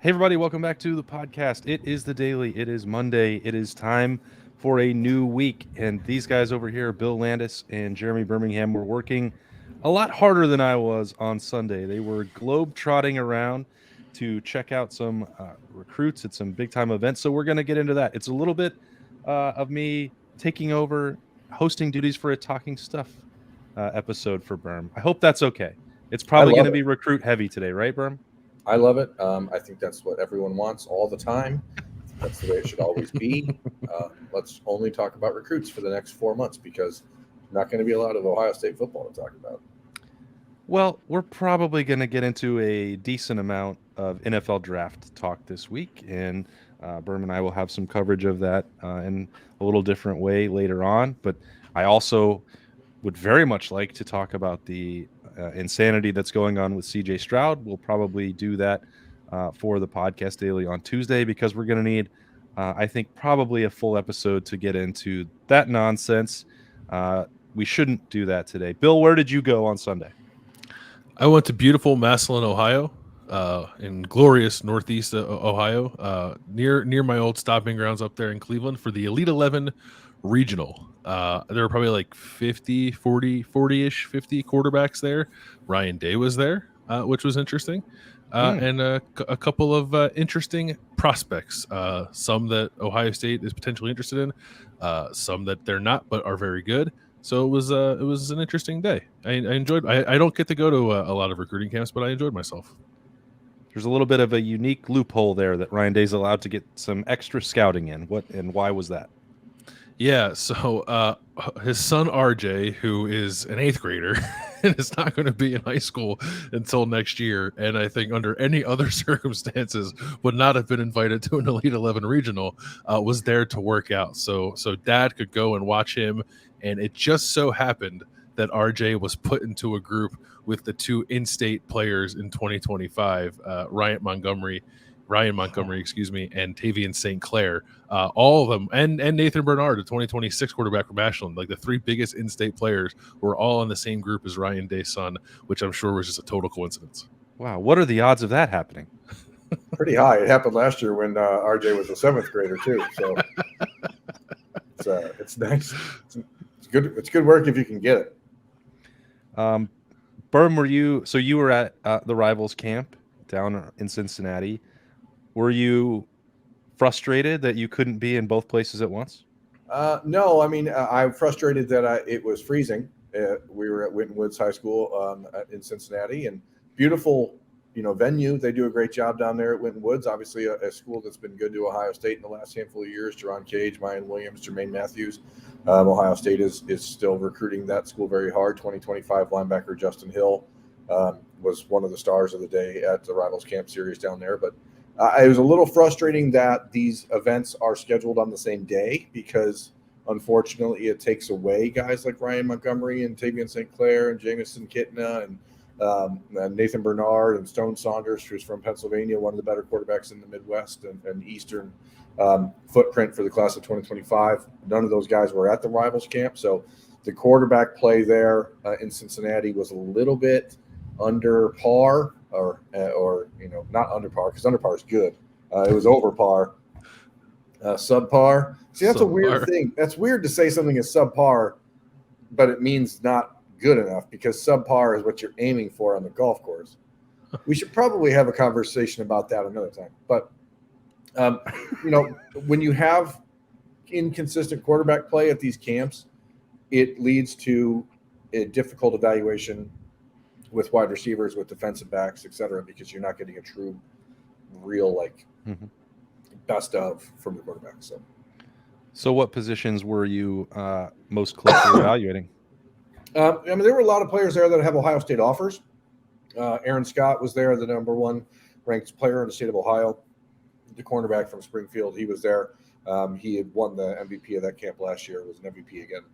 Hey, everybody, welcome back to the podcast. It is the daily. It is Monday. It is time for a new week. And these guys over here, Bill Landis and Jeremy Birmingham, were working a lot harder than I was on Sunday. They were globe trotting around to check out some recruits at some big time events. So we're going to get into that. It's a little bit of me taking over hosting duties for a Talking Stuff episode for Berm. I hope that's okay. It's I probably going love to it. be recruit heavy today, right, Berm? I love it. I think that's what everyone wants all the time. That's the way it should always be. Let's only talk about recruits for the next 4 months because there's not going to be a lot of Ohio State football to talk about. Well, we're probably going to get into a decent amount of NFL draft talk this week, and Berm and I will have some coverage of that in a little different way later on. But I also would very much like to talk about the insanity that's going on with CJ Stroud. We'll probably do that for the podcast daily on Tuesday because we're going to need, I think, probably a full episode to get into that nonsense. We shouldn't do that today. Bill, where did you go on Sunday? I went to beautiful Massillon, Ohio, in glorious Northeast Ohio, near my old stopping grounds up there in Cleveland for the Elite 11 regional. There were probably like 50, 40-ish, 50 quarterbacks there. Ryan Day was there, which was interesting. And a couple of interesting prospects, some that Ohio State is potentially interested in, some that they're not but are very good. So it was an interesting day. I enjoyed. I don't get to go to a lot of recruiting camps, but I enjoyed myself. There's a little bit of a unique loophole there that Ryan Day's allowed to get some extra scouting in. What and why was that? Yeah, so his son RJ, who is an 8th grader and is not going to be in high school until next year, and I think under any other circumstances would not have been invited to an Elite 11 regional, was there to work out. So dad could go and watch him, and it just so happened that RJ was put into a group with the 2 in-state players in 2025, Ryan Montgomery, and Tavian St. Clair, all of them, and Nathan Bernard, the 2026 quarterback from Massillon. Like the 3 biggest in-state players were all in the same group as Ryan Day's son, which I'm sure was just a total coincidence. Wow, what are the odds of that happening? Pretty high. It happened last year when RJ was a 7th grader too. So it's nice. It's good. It's good work if you can get it. Berm, you were at the Rivals camp down in Cincinnati. Were you frustrated that you couldn't be in both places at once? No, I mean I'm frustrated that it was freezing. We were at Winton Woods High School in Cincinnati, and beautiful, venue. They do a great job down there at Winton Woods. Obviously, a school that's been good to Ohio State in the last handful of years. Jerron Cage, Mayan Williams, Jermaine Matthews. Ohio State is still recruiting that school very hard. 2025 linebacker Justin Hill was one of the stars of the day at the Rivals Camp Series down there, but. It was a little frustrating that these events are scheduled on the same day because, unfortunately, it takes away guys like Ryan Montgomery and Tavian St. Clair and Jamison Kitna and Nathan Bernard and Stone Saunders, who's from Pennsylvania, one of the better quarterbacks in the Midwest and Eastern footprint for the class of 2025. None of those guys were at the Rivals camp, so the quarterback play there in Cincinnati was a little bit under par. Or not under par, because under par is good. It was over par, subpar. See, that's a weird thing. That's weird to say something is subpar, but it means not good enough because subpar is what you're aiming for on the golf course. We should probably have a conversation about that another time. But when you have inconsistent quarterback play at these camps, it leads to a difficult evaluation with wide receivers, with defensive backs, et cetera, because you're not getting a true, real, best of from the quarterback. So what positions were you most closely evaluating? There were a lot of players there that have Ohio State offers. Aaron Scott was there, the number 1 ranked player in the state of Ohio, the cornerback from Springfield. He was there. He had won the MVP of that camp last year, was an MVP again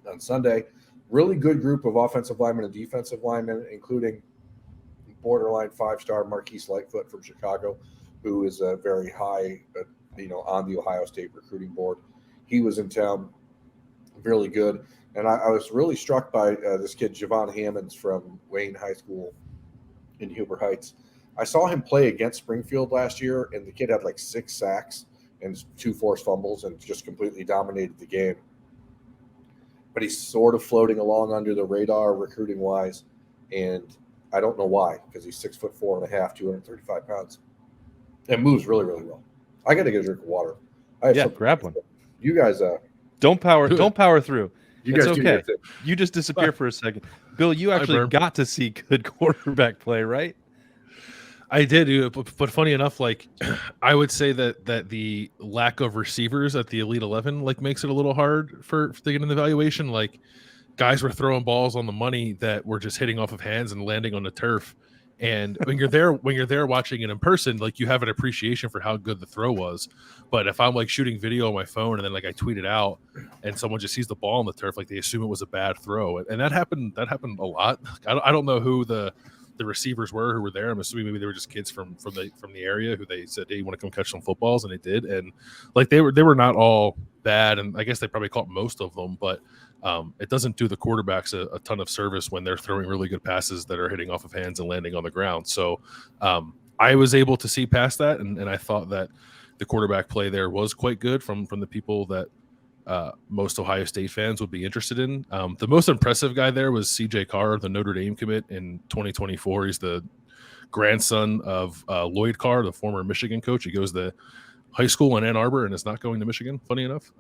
on Sunday. Really good group of offensive linemen and defensive linemen, including borderline 5-star Marquise Lightfoot from Chicago, who is a very high, on the Ohio State recruiting board. He was in town, really good. And I was really struck by this kid, Javon Hammonds from Wayne High School in Huber Heights. I saw him play against Springfield last year, and the kid had like 6 sacks and 2 forced fumbles and just completely dominated the game. But he's sort of floating along under the radar recruiting wise, and I don't know why, because he's 6'4.5", 235 pounds, and moves really, really well. I got to get a drink of water. I have something grab one. You guys, don't power through. you It's guys do okay. your thing. You just disappear for a second. Bill, you actually got to see good quarterback play, right? I did, but funny enough, like I would say that the lack of receivers at the Elite 11 like makes it a little hard for to get an evaluation. Like guys were throwing balls on the money that were just hitting off of hands and landing on the turf. And when you're there watching it in person, like you have an appreciation for how good the throw was. But if I'm like shooting video on my phone and then like I tweet it out and someone just sees the ball on the turf, like they assume it was a bad throw. And that happened a lot. I don't know who the receivers who were there. I'm assuming maybe they were just kids from the area who they said, hey, you want to come catch some footballs, and they did. And like they were not all bad, and I guess they probably caught most of them, but it doesn't do the quarterbacks a ton of service when they're throwing really good passes that are hitting off of hands and landing on the ground. So I was able to see past that, and I thought that the quarterback play there was quite good from the people that most Ohio State fans would be interested in. The most impressive guy there was CJ Carr, the Notre Dame commit in 2024. He's the grandson of Lloyd Carr, the former Michigan coach. He goes to high school in Ann Arbor and is not going to Michigan, funny enough.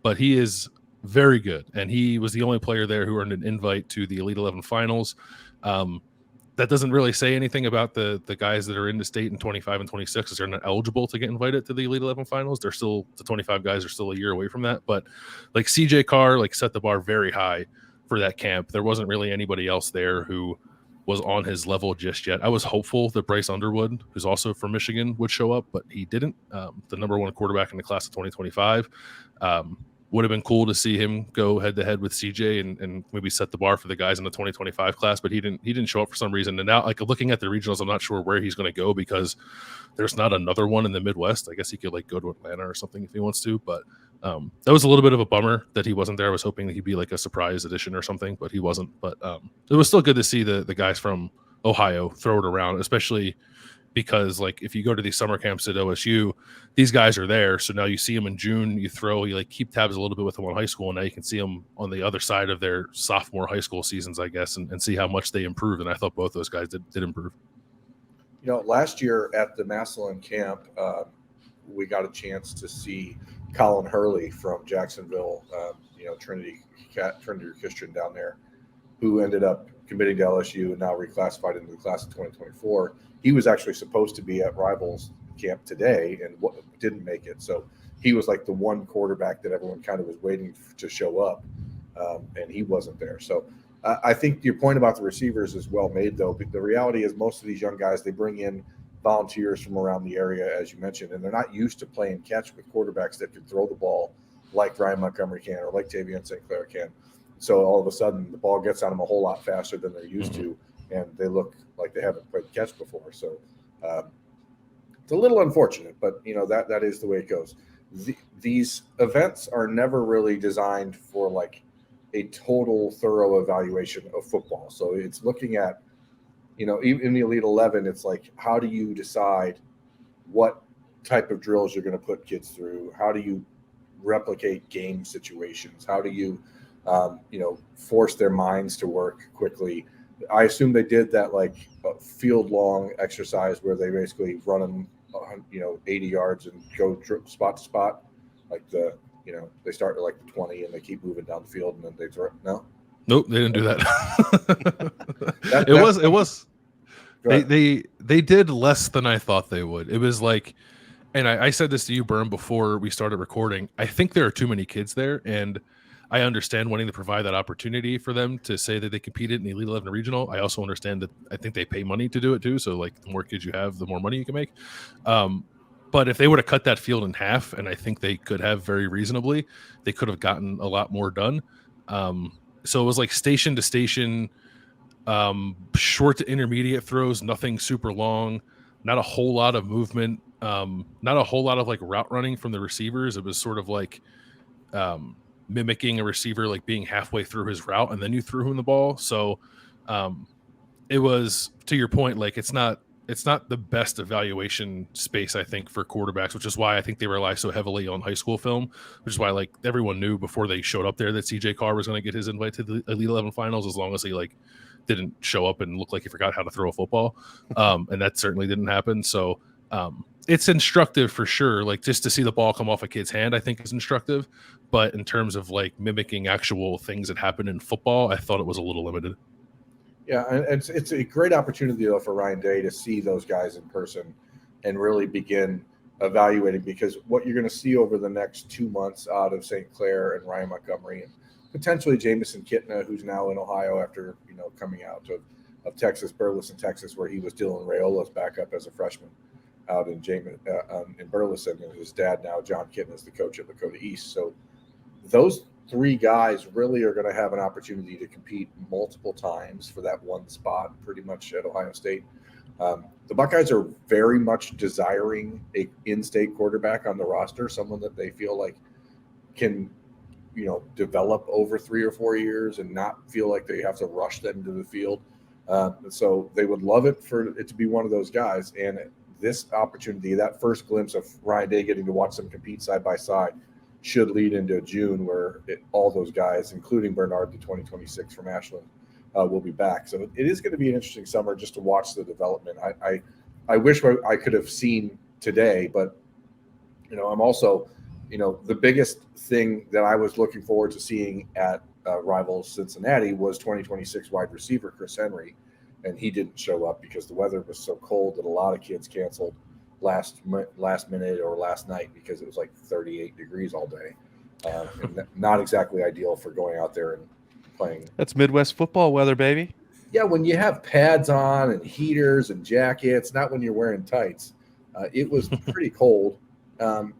But he is very good, and he was the only player there who earned an invite to the Elite 11 finals. That doesn't really say anything about the guys that are in the state in 25 and 26, because they're not eligible to get invited to the Elite 11 finals. They're still, the 25 guys are still a year away from that. But like CJ Carr, like set the bar very high for that camp. There wasn't really anybody else there who was on his level just yet. I was hopeful that Bryce Underwood, who's also from Michigan, would show up, but he didn't. The number 1 quarterback in the class of 2025. Would have been cool to see him go head to head with CJ and maybe set the bar for the guys in the 2025 class, but he didn't show up for some reason. And now, like looking at the regionals, I'm not sure where he's going to go because there's not another one in the Midwest. I guess he could like go to Atlanta or something if he wants to, but that was a little bit of a bummer that he wasn't there. I was hoping that he'd be like a surprise addition or something, but he wasn't. But it was still good to see the guys from Ohio throw it around, especially because like if you go to these summer camps at OSU, these guys are there. So now you see them in June, you like keep tabs a little bit with them on high school, and now you can see them on the other side of their sophomore high school seasons, I guess, and see how much they improved. And I thought both those guys did improve. You know, last year at the Massillon camp, we got a chance to see Colin Hurley from Jacksonville, Trinity Christian down there, who ended up committing to LSU and now reclassified into the class of 2024. He was actually supposed to be at Rivals camp today and didn't make it. So he was like the one quarterback that everyone kind of was waiting to show up, and he wasn't there. So I think your point about the receivers is well made, though. But the reality is most of these young guys, they bring in volunteers from around the area, as you mentioned, and they're not used to playing catch with quarterbacks that can throw the ball like Ryan Montgomery can or like Tavion St. Clair can. So all of a sudden, the ball gets on them a whole lot faster than they're used to, and they look like they haven't played catch before. So it's a little unfortunate, but that is the way it goes. These events are never really designed for like a total thorough evaluation of football. So it's looking at, even in the Elite 11, it's like, how do you decide what type of drills you're going to put kids through? How do you replicate game situations? How do you force their minds to work quickly? I assume they did that like field long exercise where they basically run them, 80 yards and go spot to spot. Like they start at like the 20 and they keep moving down the field and then they throw. No, nope, they didn't do that. It was. They did less than I thought they would. It was like, and I said this to you, Berm, before we started recording. I think there are too many kids there, and I understand wanting to provide that opportunity for them to say that they competed in the Elite 11 regional. I also understand that I think they pay money to do it too. So like the more kids you have, the more money you can make. But if they would have cut that field in half, and I think they could have very reasonably, they could have gotten a lot more done. So it was like station to station, short to intermediate throws, nothing super long, not a whole lot of movement, not a whole lot of like route running from the receivers. It was sort of like mimicking a receiver, like being halfway through his route and then you threw him the ball. So it was, to your point, like it's not it's not the best evaluation space, I think, for quarterbacks, which is why I think they rely so heavily on high school film, which is why like everyone knew before they showed up there that CJ Carr was going to get his invite to the Elite 11 finals, as long as he like didn't show up and look like he forgot how to throw a football. And that certainly didn't happen. So it's instructive for sure. Like just to see the ball come off a kid's hand, I think is instructive. But in terms of like mimicking actual things that happen in football, I thought it was a little limited. Yeah, and it's a great opportunity though for Ryan Day to see those guys in person and really begin evaluating, because what you're going to see over the next 2 months out of St. Clair and Ryan Montgomery and potentially Jamison Kitna, who's now in Ohio after coming out of Texas, Burleson, Texas, where he was Dylan Rayola's backup as a freshman out in Burleson, and his dad now, John Kitna, is the coach at Lakota East. So those three guys really are going to have an opportunity to compete multiple times for that one spot pretty much at Ohio State. The Buckeyes are very much desiring a in-state quarterback on the roster, someone that they feel like can develop over 3 or 4 years and not feel like they have to rush them to the field. So they would love it for it to be one of those guys. And this opportunity, that first glimpse of Ryan Day getting to watch them compete side by side, should lead into June where all those guys, including Bernard, the 2026 from Ashland, will be back. So it is going to be an interesting summer just to watch the development. I wish I could have seen today, but I'm also, the biggest thing that I was looking forward to seeing at rival Cincinnati was 2026 wide receiver Chris Henry, and he didn't show up because the weather was so cold that a lot of kids canceled last minute or last night because it was like 38 degrees all day, and not exactly ideal for going out there and playing. That's Midwest football weather, baby. Yeah, when you have pads on and heaters and jackets, not when you're wearing tights. It was pretty cold,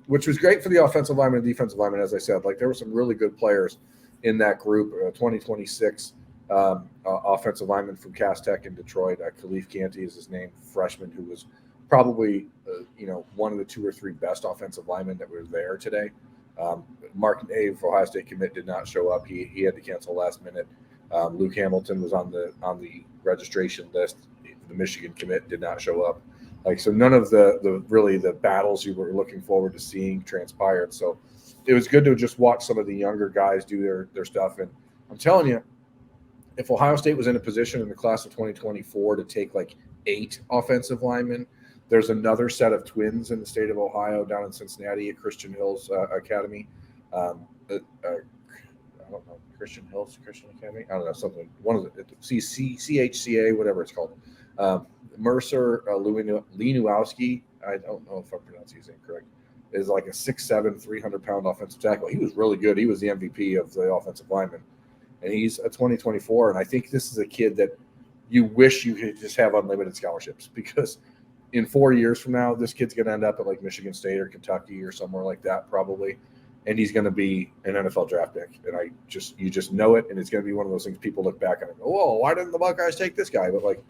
which was great for the offensive lineman and defensive lineman. As I said, like there were some really good players in that group. 2026 offensive lineman from Cass Tech in Detroit, Khalif Canty is his name, freshman, who was probably one of the 2 or 3 best offensive linemen that were there today. Mark Nave, Ohio State commit, did not show up. He had to cancel last minute. Luke Hamilton was on the registration list. The Michigan commit did not show up. So none of the battles you were looking forward to seeing transpired. So it was good to just watch some of the younger guys do their stuff. And I'm telling you, if Ohio State was in a position in the class of 2024 to take like 8 offensive linemen, there's another set of twins in the state of Ohio down in Cincinnati at Christian Hills Academy. I don't know, Christian Academy? I don't know, something. One of the CHCA, whatever it's called. Mercer Lenuowski, I don't know if I'm pronouncing his name correct, is like a 6'7", 300-pound offensive tackle. He was really good. He was the MVP of the offensive lineman. And he's a 2024. And I think this is a kid that you wish you could just have unlimited scholarships, because in 4 years from now, this kid's going to end up at like Michigan State or Kentucky or somewhere like that probably, and he's going to be an NFL draft pick. And you just know it, and it's going to be one of those things people look back on and go, "Oh, why didn't the Buckeyes take this guy?" But like,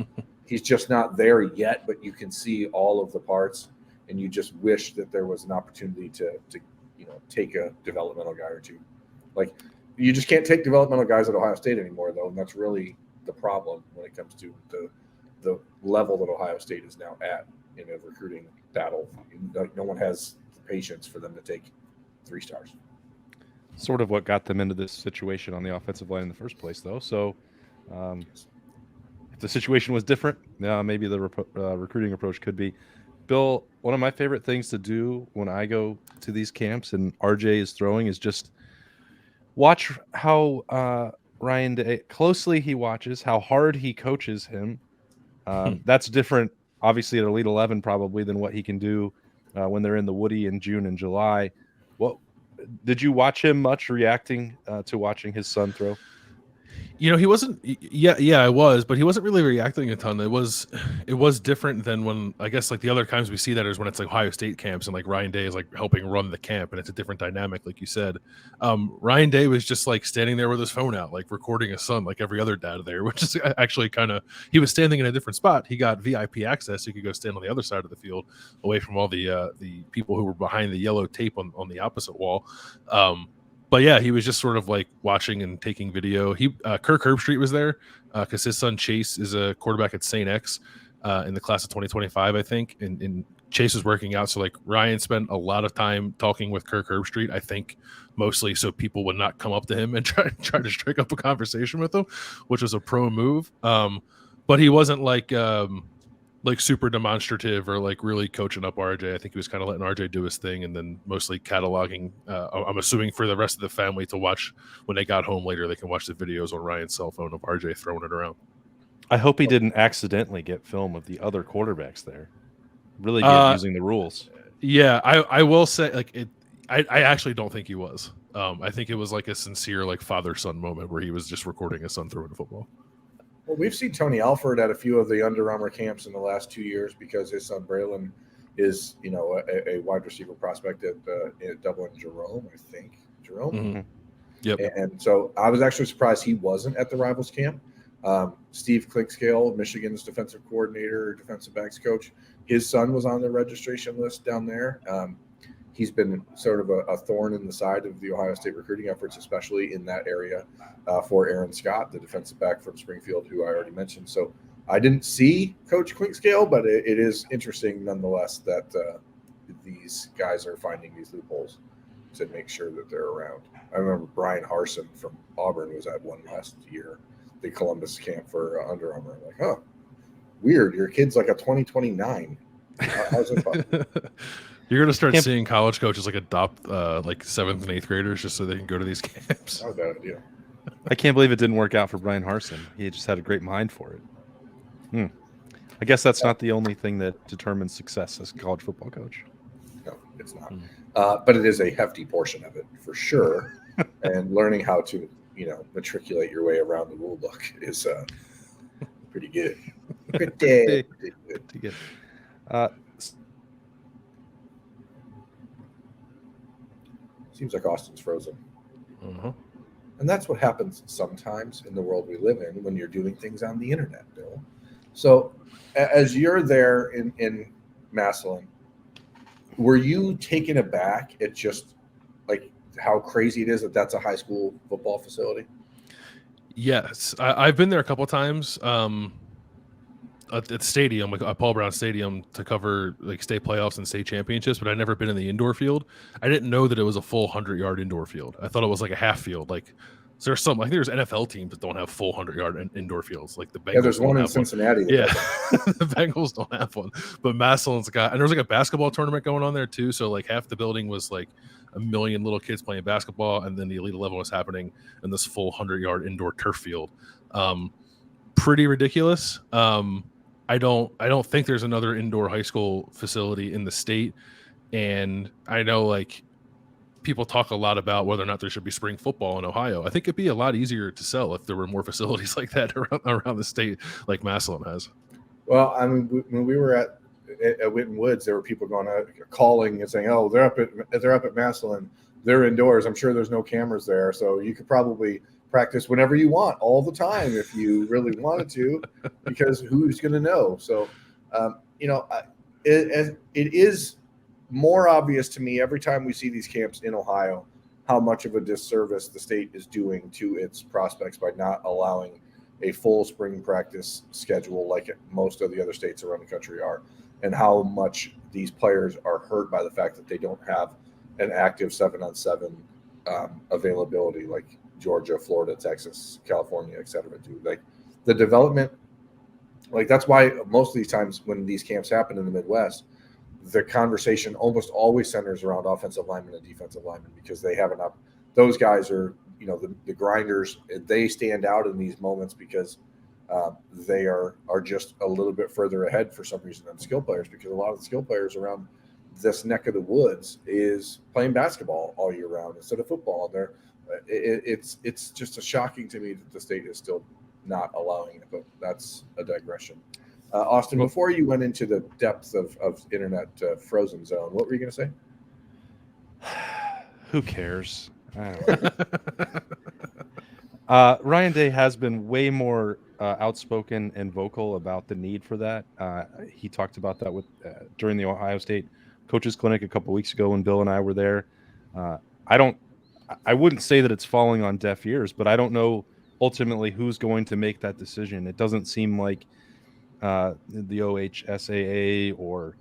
he's just not there yet. But you can see all of the parts, and you just wish that there was an opportunity to take a developmental guy or two. Like, you just can't take developmental guys at Ohio State anymore, though, and that's really the problem when it comes to the level that Ohio State is now at in a recruiting battle. No one has the patience for them to take 3 stars. Sort of what got them into this situation on the offensive line in the first place, though. So if the situation was different, maybe the recruiting approach could be. Bill, one of my favorite things to do when I go to these camps and RJ is throwing is just watch how Ryan Day, closely he watches, how hard he coaches him. That's different, obviously, at Elite 11 probably than what he can do when they're in the Woody in June and July. What did you watch him much reacting to watching his son throw? He wasn't. Yeah, I was, but he wasn't really reacting a ton. It was different than when, I guess, like the other times we see that is when it's like Ohio State camps and like Ryan Day is like helping run the camp, and it's a different dynamic, like you said. Ryan Day was just like standing there with his phone out, like recording his son, like every other dad there, which is actually he was standing in a different spot. He got VIP access. He could go stand on the other side of the field, away from all the people who were behind the yellow tape on the opposite wall. But yeah, he was just sort of like watching and taking video. Kirk Herbstreit was there because his son Chase is a quarterback at St. X. in the class of 2025, I think. And Chase was working out. So like Ryan spent a lot of time talking with Kirk Herbstreit, I think mostly so people would not come up to him and try to strike up a conversation with him, which was a pro move. But he wasn't like super demonstrative or like really coaching up RJ. I think he was kind of letting RJ do his thing and then mostly cataloging. I'm assuming for the rest of the family to watch when they got home later, they can watch the videos on Ryan's cell phone of RJ throwing it around. I hope he didn't accidentally get film of the other quarterbacks there. Really good using the rules. Yeah, I will say like it. I actually don't think he was. I think it was like a sincere like father-son moment where he was just recording his son throwing the football. Well, we've seen Tony Alford at a few of the Under Armour camps in the last 2 years because his son Braylon is, a wide receiver prospect at Dublin Jerome, I think. Jerome? Mm-hmm. Yep. And so I was actually surprised he wasn't at the Rivals camp. Steve Clinkscale, Michigan's defensive coordinator, defensive backs coach, his son was on the registration list down there. He's been sort of a thorn in the side of the Ohio State recruiting efforts, especially in that area for Aaron Scott, the defensive back from Springfield, who I already mentioned. So I didn't see Coach Clinkscale, but it is interesting nonetheless that these guys are finding these loopholes to make sure that they're around. I remember Brian Harsin from Auburn was at one last year, the Columbus camp for Under Armour. I'm like, weird. Your kid's like a 2029. How's it fun? You're going to start seeing college coaches like adopt like 7th and 8th graders just so they can go to these camps. That was a bad idea. I can't believe it didn't work out for Brian Harsin. He just had a great mind for it. I guess that's not the only thing that determines success as a college football coach. No, it's not. But it is a hefty portion of it for sure. And learning how to, matriculate your way around the rule book is pretty good. Pretty good. Seems like Austin's frozen. Uh-huh. And that's what happens sometimes in the world we live in when you're doing things on the internet, Bill. So as you're there in Massillon, were you taken aback at just like how crazy it is that that's a high school football facility? Yes. I've been there a couple of times at the stadium, like Paul Brown Stadium, to cover like state playoffs and state championships, but I'd never been in the indoor field. I didn't know that it was a full 100-yard indoor field. I thought it was like a half field. Like, so there's some, I think there's NFL teams that don't have full 100-yard indoor fields. Like the Bengals. Yeah, there's one in Cincinnati. Yeah, the Bengals don't have one, but Massillon's got, and there's like a basketball tournament going on there too. So like half the building was like a million little kids playing basketball, and then the Elite 11 was happening in this full 100-yard indoor turf field. Pretty ridiculous. I don't think there's another indoor high school facility in the state, and I know like people talk a lot about whether or not there should be spring football in Ohio. I think it'd be a lot easier to sell if there were more facilities like that around the state, like Massillon has. Well, I mean, when we were at Winton Woods, there were people calling and saying, "Oh, they're up at Massillon. They're indoors. I'm sure there's no cameras there, so you could probably practice whenever you want, all the time, if you really wanted to, because who's going to know?" So, it is more obvious to me every time we see these camps in Ohio how much of a disservice the state is doing to its prospects by not allowing a full spring practice schedule like most of the other states around the country are, and how much these players are hurt by the fact that they don't have an active 7-on-7 availability like Georgia, Florida, Texas, California, et cetera, do. Like the development, like that's why most of these times when these camps happen in the Midwest, the conversation almost always centers around offensive linemen and defensive linemen, because they have those guys are, the grinders. They stand out in these moments because they are just a little bit further ahead for some reason than skill players, because a lot of the skill players around this neck of the woods is playing basketball all year round instead of football. And it's just shocking to me that the state is still not allowing it, but that's a digression. Austin, before you went into the depths of internet frozen zone, what were you going to say? Who cares? I don't know. Ryan Day has been way more outspoken and vocal about the need for that. He talked about that during the Ohio State Coaches Clinic a couple weeks ago when Bill and I were there. I wouldn't say that it's falling on deaf ears, but I don't know ultimately who's going to make that decision. It doesn't seem like the OHSAA or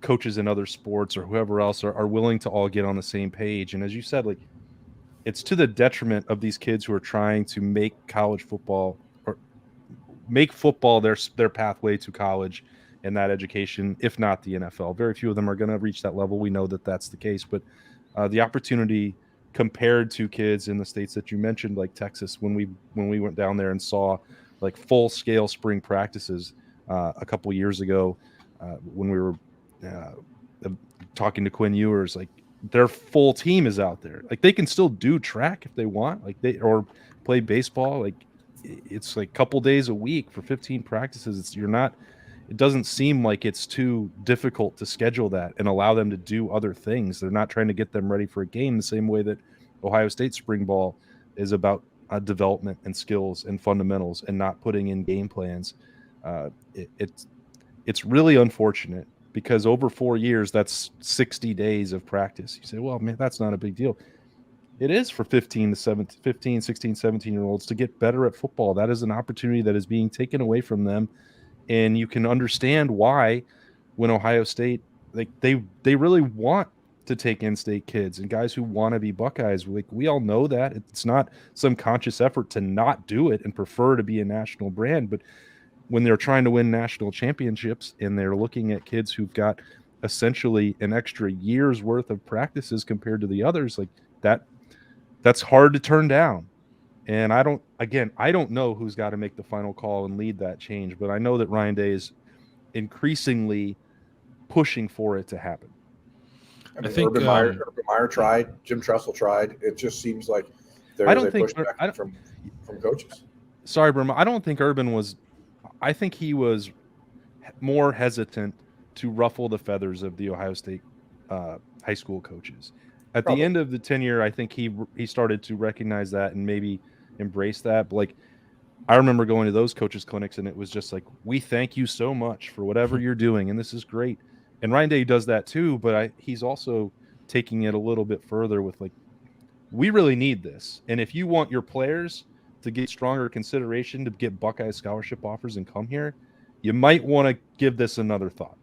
coaches in other sports or whoever else are willing to all get on the same page. And as you said, like, it's to the detriment of these kids who are trying to make college football or make football their pathway to college and that education, if not the NFL. Very few of them are going to reach that level. We know that that's the case, but the opportunity compared to kids in the states that you mentioned, like Texas, when we went down there and saw like full scale spring practices a couple years ago, when we were talking to Quinn Ewers, like their full team is out there. Like they can still do track if they want, like or play baseball. Like it's like a couple days a week for 15 practices. It doesn't seem like it's too difficult to schedule that and allow them to do other things. They're not trying to get them ready for a game the same way that Ohio State spring ball is about development and skills and fundamentals and not putting in game plans. It's really unfortunate because over 4 years, that's 60 days of practice. You say, well, man, that's not a big deal. It is for 15, 16, 17-year-olds to get better at football. That is an opportunity that is being taken away from them. And you can understand why when Ohio State, like they really want to take in-state kids and guys who want to be Buckeyes. Like we all know that. It's not some conscious effort to not do it and prefer to be a national brand. But when they're trying to win national championships and they're looking at kids who've got essentially an extra year's worth of practices compared to the others, like that's hard to turn down. And I don't know who's got to make the final call and lead that change, but I know that Ryan Day is increasingly pushing for it to happen. I think Urban Meyer tried, Jim Tressel tried. It just seems like there's a pushback from coaches. Sorry, Burma. I don't think Urban was. I think he was more hesitant to ruffle the feathers of the Ohio State high school coaches. At the end of the tenure, I think he started to recognize that and maybe embrace that. But like, I remember going to those coaches' clinics, and it was just like, we thank you so much for whatever you're doing, and this is great. And Ryan Day does that too, but he's also taking it a little bit further with like, we really need this. And if you want your players to get stronger consideration to get Buckeye scholarship offers and come here, you might want to give this another thought.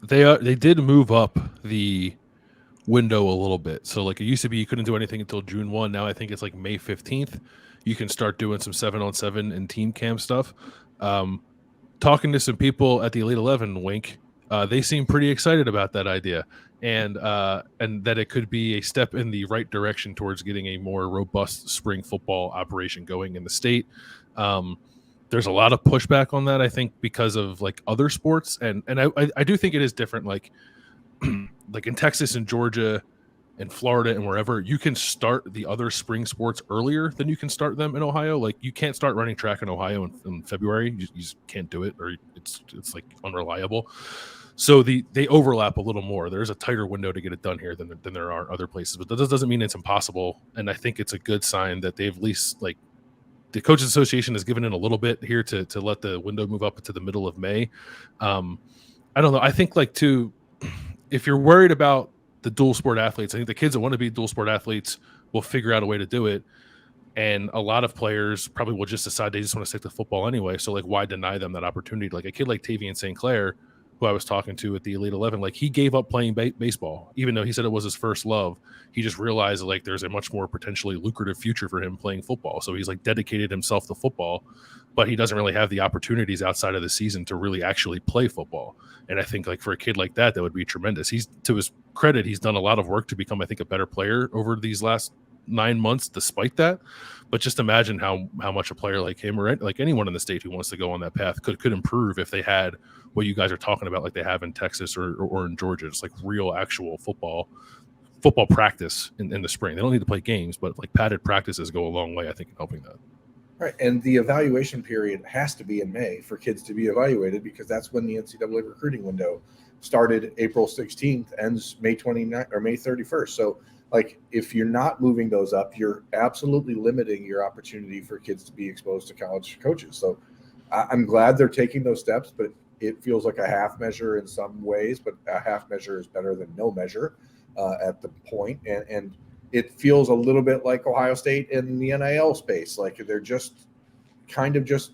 They did move up the window a little bit. So like it used to be you couldn't do anything until June 1. Now I think it's like May 15th. You can start doing some 7-on-7 and team camp stuff. Talking to some people at the Elite 11, Wink, they seem pretty excited about that idea and that it could be a step in the right direction towards getting a more robust spring football operation going in the state. There's a lot of pushback on that, I think, because of like other sports. And I do think it is different. Like in Texas and Georgia and Florida and wherever, you can start the other spring sports earlier than you can start them in Ohio. Like you can't start running track in Ohio in February. You just can't do it, or it's like unreliable. So they overlap a little more. There's a tighter window to get it done here than there are other places. But that doesn't mean it's impossible. And I think it's a good sign that they've at least like the Coaches Association has given in a little bit here to let the window move up to the middle of May. I don't know. I think like too, if you're worried about the dual sport athletes, I think the kids that want to be dual sport athletes will figure out a way to do it. And a lot of players probably will just decide they just want to stick to football anyway. So like, why deny them that opportunity? Like a kid like Tavian St. Clair, who I was talking to at the Elite 11, like he gave up playing baseball, even though he said it was his first love. He just realized like there's a much more potentially lucrative future for him playing football. So he's like dedicated himself to football, but he doesn't really have the opportunities outside of the season to really actually play football. And I think like for a kid like that would be tremendous. He's, to his credit, he's done a lot of work to become, I think, a better player over these last 9 months despite that. But just imagine how much a player like him or like anyone in the state who wants to go on that path could improve if they had what you guys are talking about, like they have in Texas or in Georgia. It's like real actual football practice in the spring. They don't need to play games, but like padded practices go a long way, I think, in helping that. Right, and the evaluation period has to be in May for kids to be evaluated because that's when the NCAA recruiting window started. April 16th, ends May 29th or May 31st. So like if you're not moving those up, you're absolutely limiting your opportunity for kids to be exposed to college coaches. So I'm glad they're taking those steps, but it feels like a half measure in some ways, but a half measure is better than no measure at the point. And it feels a little bit like Ohio State in the NIL space. Like they're just kind of just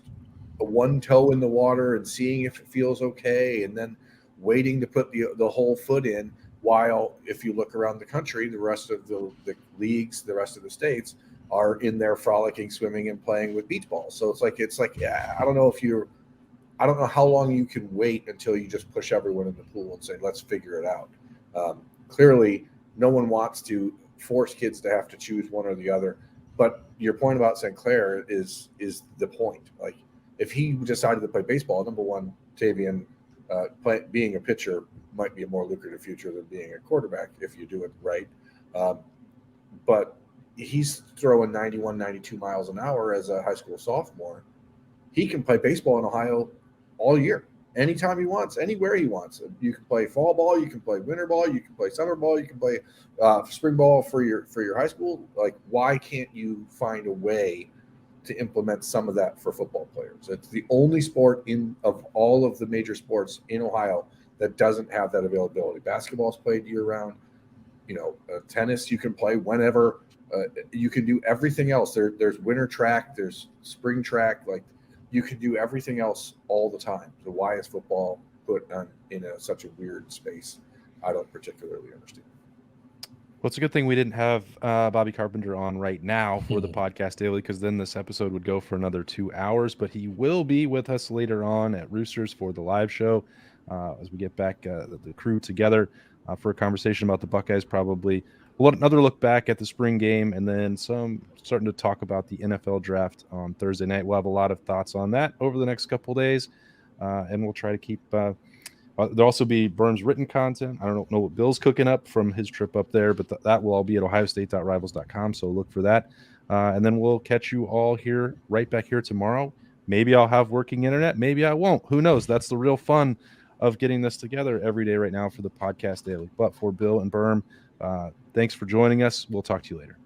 one toe in the water and seeing if it feels okay, and then waiting to put the whole foot in. While if you look around the country, the rest of the leagues, the rest of the states are in there frolicking, swimming, and playing with beach balls. So it's like yeah, I don't know how long you can wait until you just push everyone in the pool and say, let's figure it out. Clearly, no one wants to force kids to have to choose one or the other. But your point about St. Clair is the point. Like, if he decided to play baseball, number one, Tavian, being a pitcher might be a more lucrative future than being a quarterback if you do it right. But he's throwing 91, 92 miles an hour as a high school sophomore. He can play baseball in Ohio all year, anytime he wants, anywhere he wants. You can play fall ball, you can play winter ball, you can play summer ball, you can play spring ball for your high school. Like, why can't you find a way to implement some of that for football players? It's the only sport of all of the major sports in Ohio that doesn't have that availability. Basketball's played year round. Tennis you can play whenever. You can do everything else. There's winter track, there's spring track. Like, you can do everything else all the time. So why is football put in such a weird space? I don't particularly understand. Well, it's a good thing we didn't have Bobby Carpenter on right now for the podcast daily, because then this episode would go for another 2 hours. But he will be with us later on at Roosters for the live show as we get back the crew together for a conversation about the Buckeyes. Probably another look back at the spring game, and then starting to talk about the NFL draft on Thursday night. We'll have a lot of thoughts on that over the next couple of days, and we'll try to keep there'll also be Berm's written content. I don't know what Bill's cooking up from his trip up there, but that will all be at ohiostate.rivals.com, so look for that. And then we'll catch you all here, right back here tomorrow. Maybe I'll have working internet. Maybe I won't. Who knows? That's the real fun of getting this together every day right now for the podcast daily. But for Bill and Berm, thanks for joining us. We'll talk to you later.